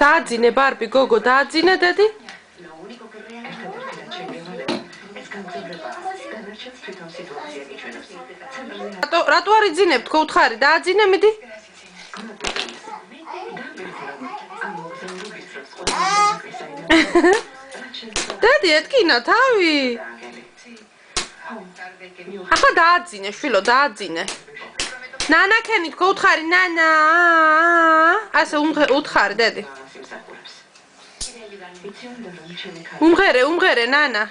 დააძინე ბარბი გოგო დააძინე დედი რატო არ იძინებთ ხო უთხარი დააძინე მიდი დედი ეთქინა თავი ახლა დააძინე შვილო დააძინე ნანაკენი თქო უთხარი ნანა ასე უთხარი დედი უმღერე ნანა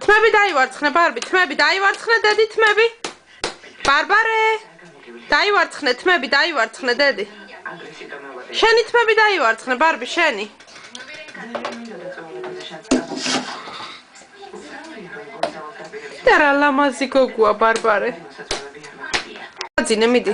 თმები დაივარცხნე ბარბი თმები დაივარცხნე დედი თმები ბარბარე დაივარცხნე თმები დაივარცხნე დედი შენი თმები დაივარცხნე ბარბი შენი და ლამაზი გოგოა ბარბარე აძინე მიდი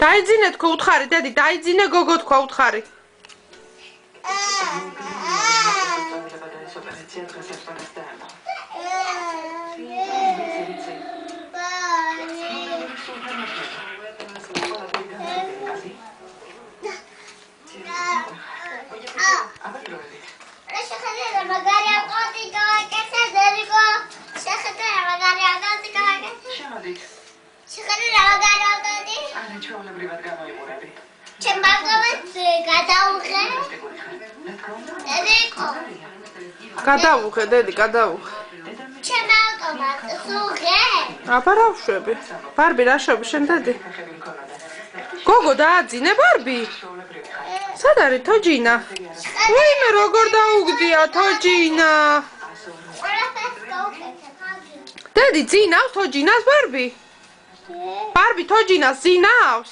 დაიძინე თქო უთხარი დედი დაიძინე გოგო თქვა უთხარი გადავუხე დედი გადავუხე აბა რა ვშვები ბარბი რა შვები შენ დედი გოგო დააძინე ბარბი სად არის თოჯინა ვაიმე როგორ დაუგდია თოჯინა დედი ძინავს თოჯინას ბარბი ბარბი თოჯინას ძინავს